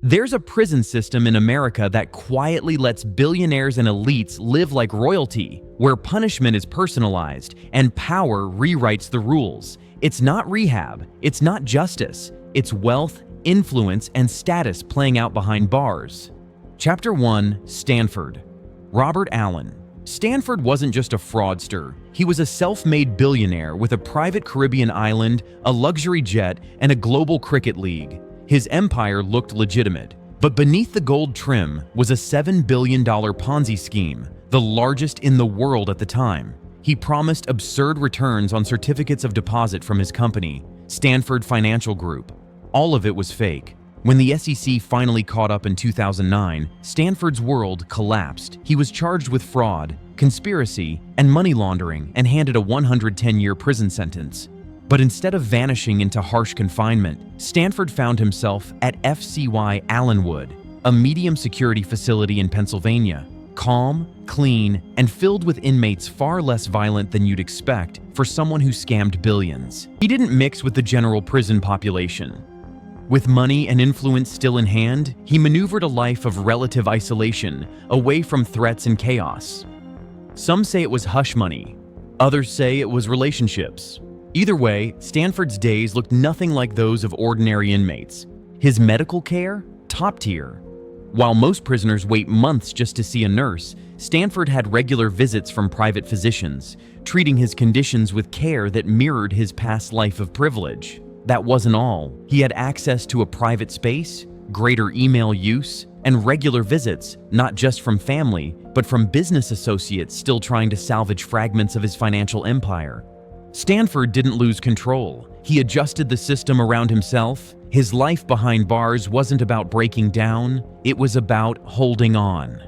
There's a prison system in America that quietly lets billionaires and elites live like royalty, where punishment is personalized and power rewrites the rules. It's not rehab, it's not justice, it's wealth, influence, and status playing out behind bars. Chapter 1: Stanford. Robert Allen. Stanford wasn't just a fraudster. He was a self-made billionaire with a private Caribbean island, a luxury jet, and a global cricket league. His empire looked legitimate, but beneath the gold trim was a $7 billion Ponzi scheme, the largest in the world at the time. He promised absurd returns on certificates of deposit from his company, Stanford Financial Group. All of it was fake. When the SEC finally caught up in 2009, Stanford's world collapsed. He was charged with fraud, conspiracy, and money laundering and handed a 110-year prison sentence. But instead of vanishing into harsh confinement, Stanford found himself at FCY Allenwood, a medium-security facility in Pennsylvania. Calm, clean, and filled with inmates far less violent than you'd expect for someone who scammed billions. He didn't mix with the general prison population. With money and influence still in hand, he maneuvered a life of relative isolation, away from threats and chaos. Some say it was hush money. Others say it was relationships. Either way, Stanford's days looked nothing like those of ordinary inmates. His medical care? Top tier. While most prisoners wait months just to see a nurse, Stanford had regular visits from private physicians, treating his conditions with care that mirrored his past life of privilege. That wasn't all. He had access to a private space, greater email use, and regular visits, not just from family, but from business associates still trying to salvage fragments of his financial empire. Stanford didn't lose control. He adjusted the system around himself. His life behind bars wasn't about breaking down, it was about holding on.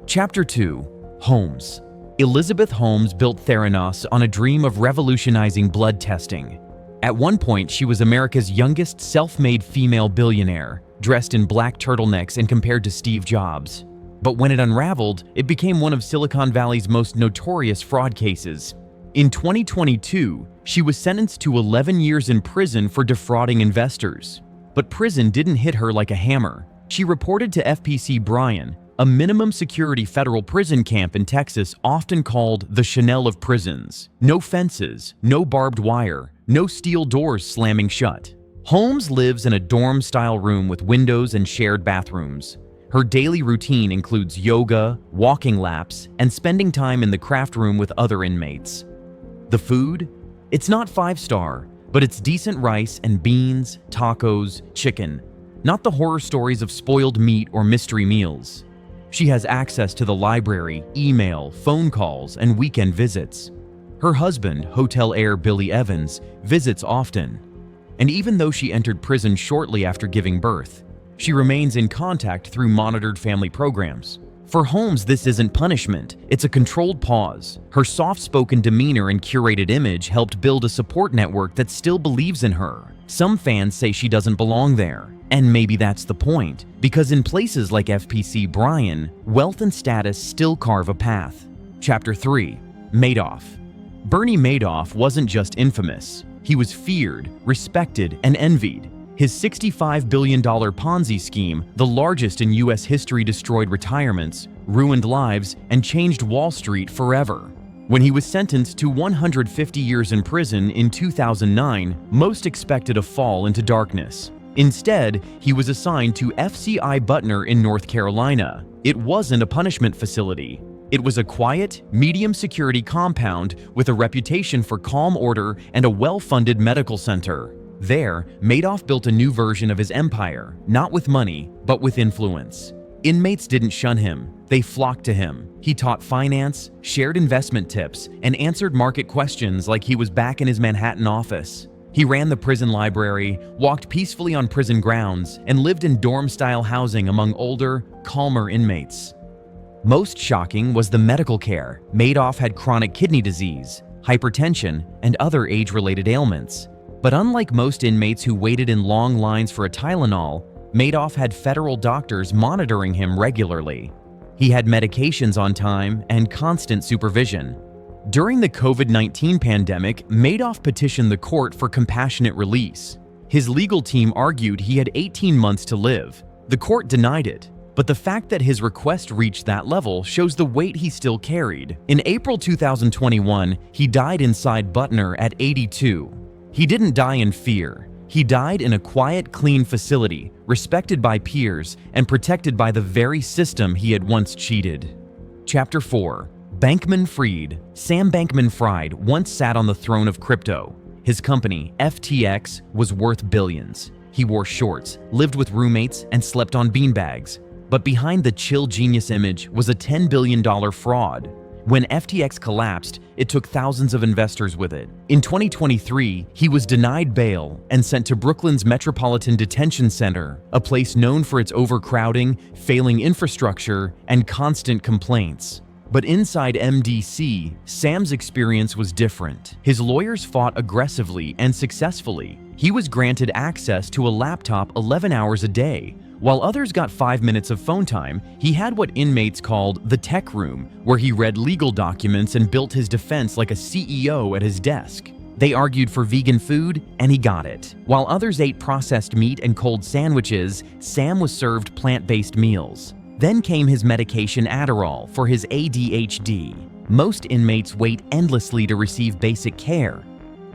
Chapter 2: Holmes. Elizabeth Holmes built Theranos on a dream of revolutionizing blood testing. At one point, she was America's youngest self-made female billionaire, dressed in black turtlenecks and compared to Steve Jobs. But when it unraveled, it became one of Silicon Valley's most notorious fraud cases. In 2022, she was sentenced to 11 years in prison for defrauding investors. But prison didn't hit her like a hammer. She reported to FPC Bryan, a minimum security federal prison camp in Texas often called the Chanel of prisons. No fences, no barbed wire, no steel doors slamming shut. Holmes lives in a dorm-style room with windows and shared bathrooms. Her daily routine includes yoga, walking laps, and spending time in the craft room with other inmates. The food? It's not 5-star, but it's decent rice and beans, tacos, chicken. Not the horror stories of spoiled meat or mystery meals. She has access to the library, email, phone calls, and weekend visits. Her husband, hotel heir Billy Evans, visits often. And even though she entered prison shortly after giving birth, she remains in contact through monitored family programs. For Holmes, this isn't punishment, it's a controlled pause. Her soft-spoken demeanor and curated image helped build a support network that still believes in her. Some fans say she doesn't belong there. And maybe that's the point, because in places like FPC Bryan, wealth and status still carve a path. Chapter 3: Madoff. Bernie Madoff wasn't just infamous. He was feared, respected, and envied. His $65 billion Ponzi scheme, the largest in US history, destroyed retirements, ruined lives, and changed Wall Street forever. When he was sentenced to 150 years in prison in 2009, most expected a fall into darkness. Instead, he was assigned to FCI Butner in North Carolina. It wasn't a punishment facility. It was a quiet, medium-security compound with a reputation for calm order and a well-funded medical center. There, Madoff built a new version of his empire, not with money, but with influence. Inmates didn't shun him, they flocked to him. He taught finance, shared investment tips, and answered market questions like he was back in his Manhattan office. He ran the prison library, walked peacefully on prison grounds, and lived in dorm-style housing among older, calmer inmates. Most shocking was the medical care. Madoff had chronic kidney disease, hypertension, and other age-related ailments. But unlike most inmates who waited in long lines for a Tylenol, Madoff had federal doctors monitoring him regularly. He had medications on time and constant supervision. During the COVID-19 pandemic, Madoff petitioned the court for compassionate release. His legal team argued he had 18 months to live. The court denied it, but the fact that his request reached that level shows the weight he still carried. In April 2021, he died inside Butner at 82. He didn't die in fear. He died in a quiet, clean facility, respected by peers and protected by the very system he had once cheated. Chapter 4. Bankman-Fried. Sam Bankman-Fried once sat on the throne of crypto. His company, FTX, was worth billions. He wore shorts, lived with roommates, and slept on beanbags. But behind the chill genius image was a $10 billion fraud. When FTX collapsed, it took thousands of investors with it. In 2023, he was denied bail and sent to Brooklyn's Metropolitan Detention Center, a place known for its overcrowding, failing infrastructure, and constant complaints. But inside MDC, Sam's experience was different. His lawyers fought aggressively and successfully. He was granted access to a laptop 11 hours a day. While others got 5 minutes of phone time, he had what inmates called the tech room, where he read legal documents and built his defense like a CEO at his desk. They argued for vegan food, and he got it. While others ate processed meat and cold sandwiches, Sam was served plant-based meals. Then came his medication Adderall for his ADHD. Most inmates wait endlessly to receive basic care.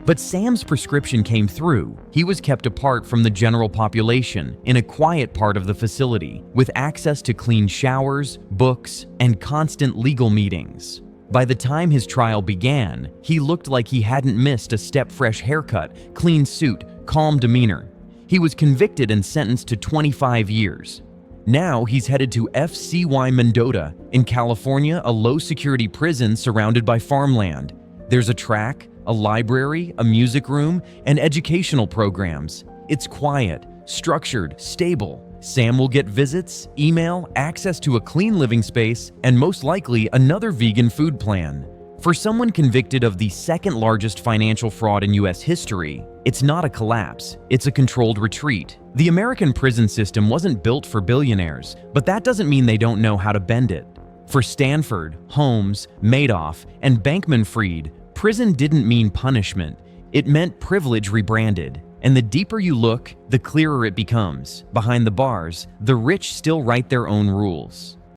But Sam's prescription came through. He was kept apart from the general population in a quiet part of the facility, with access to clean showers, books, and constant legal meetings. By the time his trial began, he looked like he hadn't missed a step-fresh haircut, clean suit, calm demeanor. He was convicted and sentenced to 25 years. Now he's headed to FCY Mendota in California, a low-security prison surrounded by farmland. There's a track, a library, a music room, and educational programs. It's quiet, structured, stable. Sam will get visits, email, access to a clean living space, and most likely another vegan food plan. For someone convicted of the second largest financial fraud in US history, it's not a collapse, it's a controlled retreat. The American prison system wasn't built for billionaires, but that doesn't mean they don't know how to bend it. For Stanford, Holmes, Madoff, and Bankman-Fried, prison didn't mean punishment, it meant privilege rebranded. And the deeper you look, the clearer it becomes. Behind the bars, the rich still write their own rules.